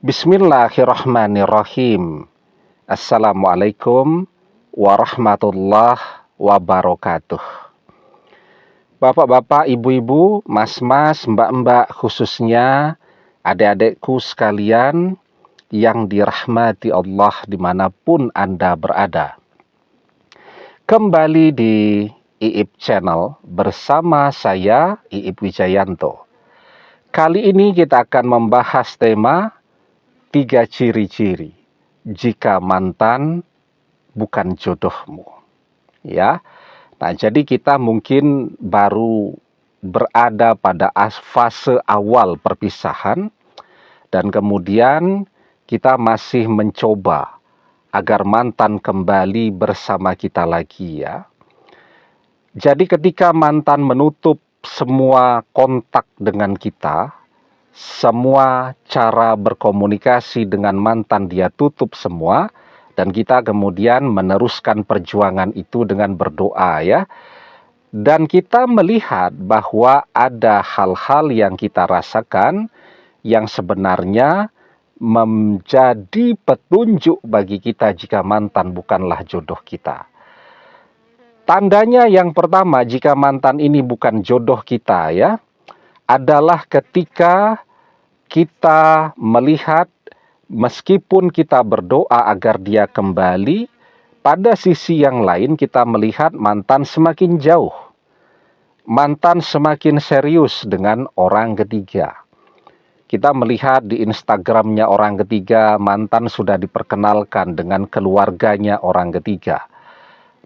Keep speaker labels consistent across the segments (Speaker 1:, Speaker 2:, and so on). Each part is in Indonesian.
Speaker 1: Bismillahirrahmanirrahim. Assalamualaikum warahmatullahi wabarakatuh. Bapak-bapak, ibu-ibu, mas-mas, mbak-mbak, khususnya adik-adikku sekalian yang dirahmati Allah dimanapun Anda berada. Kembali di IIP Channel bersama saya, IIP Wijayanto. Kali ini kita akan membahas tema 3 ciri-ciri jika mantan bukan jodohmu. Ya. Nah, jadi kita mungkin baru berada pada fase awal perpisahan dan kemudian kita masih mencoba agar mantan kembali bersama kita lagi ya. Jadi ketika mantan menutup semua kontak dengan kita, semua cara berkomunikasi dengan mantan dia tutup semua, dan kita kemudian meneruskan perjuangan itu dengan berdoa ya. Dan kita melihat bahwa ada hal-hal yang kita rasakan yang sebenarnya menjadi petunjuk bagi kita jika mantan bukanlah jodoh kita. Tandanya yang pertama jika mantan ini bukan jodoh kita ya, adalah ketika kita melihat meskipun kita berdoa agar dia kembali, pada sisi yang lain kita melihat mantan semakin jauh. Mantan semakin serius dengan orang ketiga. Kita melihat di Instagramnya orang ketiga, mantan sudah diperkenalkan dengan keluarganya orang ketiga,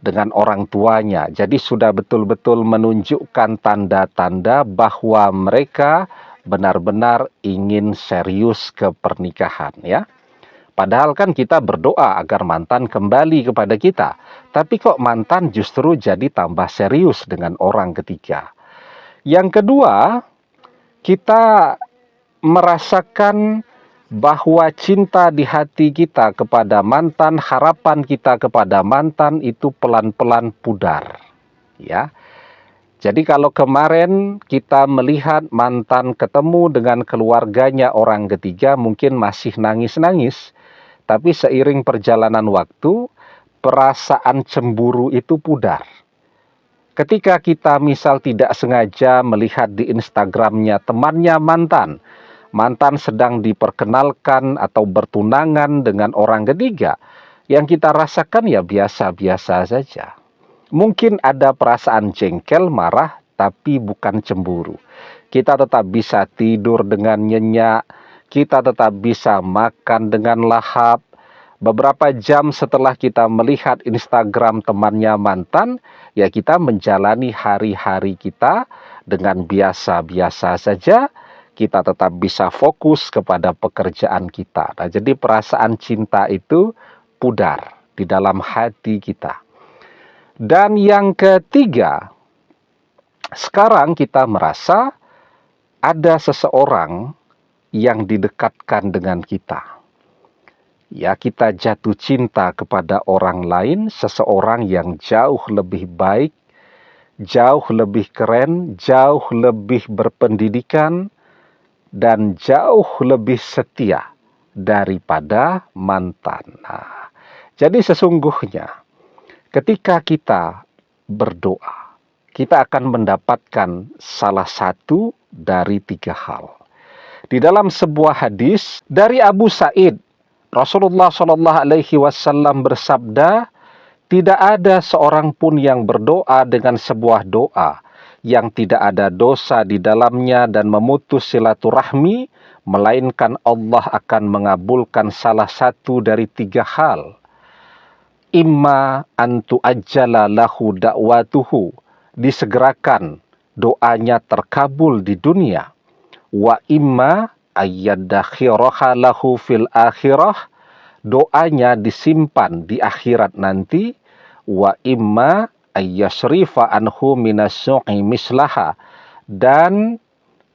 Speaker 1: dengan orang tuanya. Jadi sudah betul-betul menunjukkan tanda-tanda bahwa mereka benar-benar ingin serius ke pernikahan ya. Padahal kan kita berdoa agar mantan kembali kepada kita. Tapi kok mantan justru jadi tambah serius dengan orang ketiga. Yang kedua, kita merasakan bahwa cinta di hati kita kepada mantan, harapan kita kepada mantan itu pelan-pelan pudar. Ya. Jadi kalau kemarin kita melihat mantan ketemu dengan keluarganya orang ketiga mungkin masih nangis-nangis, tapi seiring perjalanan waktu, perasaan cemburu itu pudar. Ketika kita misal tidak sengaja melihat di Instagramnya temannya mantan sedang diperkenalkan atau bertunangan dengan orang ketiga, yang kita rasakan ya biasa-biasa saja. Mungkin ada perasaan jengkel, marah, tapi bukan cemburu. Kita tetap bisa tidur dengan nyenyak, kita tetap bisa makan dengan lahap. Beberapa jam setelah kita melihat Instagram temannya mantan, ya kita menjalani hari-hari kita dengan biasa-biasa saja. Kita tetap bisa fokus kepada pekerjaan kita. Nah, jadi perasaan cinta itu pudar di dalam hati kita. Dan yang ketiga, sekarang kita merasa ada seseorang yang didekatkan dengan kita. Ya, kita jatuh cinta kepada orang lain, seseorang yang jauh lebih baik, jauh lebih keren, jauh lebih berpendidikan, dan jauh lebih setia daripada mantan. Nah, jadi sesungguhnya ketika kita berdoa, kita akan mendapatkan salah satu dari 3 hal. Di dalam sebuah hadis dari Abu Sa'id, Rasulullah SAW bersabda, tidak ada seorang pun yang berdoa dengan sebuah doa yang tidak ada dosa di dalamnya dan memutus silaturahmi, melainkan Allah akan mengabulkan salah satu dari 3 hal. Imma antu ajjala lahu da'watuhu, disegerakan doanya terkabul di dunia. Wa imma ayyadakhiraha lahu fil akhirah, doanya disimpan di akhirat nanti. Wa imma ayyasrifa anhu minasu'i mislaha, dan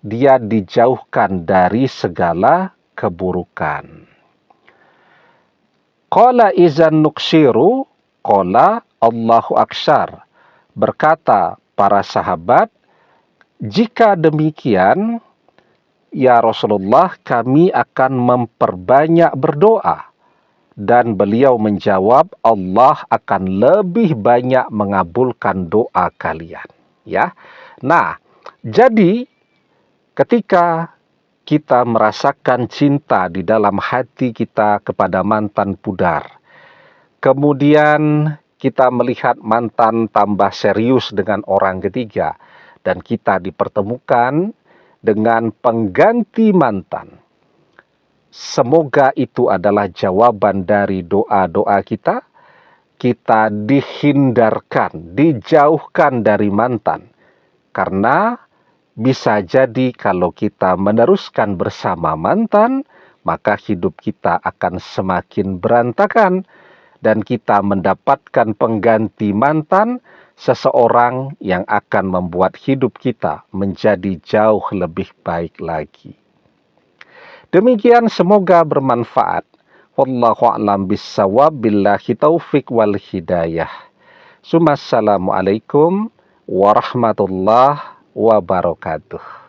Speaker 1: dia dijauhkan dari segala keburukan. Qala izan nuksiru, qala Allahu aksyar. Berkata para sahabat, jika demikian, "Ya Rasulullah, kami akan memperbanyak berdoa." Dan beliau menjawab, Allah akan lebih banyak mengabulkan doa kalian. Ya. Nah, jadi ketika kita merasakan cinta di dalam hati kita kepada mantan pudar, kemudian kita melihat mantan tambah serius dengan orang ketiga, dan kita dipertemukan dengan pengganti mantan, semoga itu adalah jawaban dari doa-doa kita. Kita dihindarkan, dijauhkan dari mantan. Karena bisa jadi kalau kita meneruskan bersama mantan, maka hidup kita akan semakin berantakan. Dan kita mendapatkan pengganti mantan, seseorang yang akan membuat hidup kita menjadi jauh lebih baik lagi. Demikian, semoga bermanfaat. Wallahu a'lam bissawab, billahi taufik wal hidayah. Assalamualaikum warahmatullahi wabarakatuh.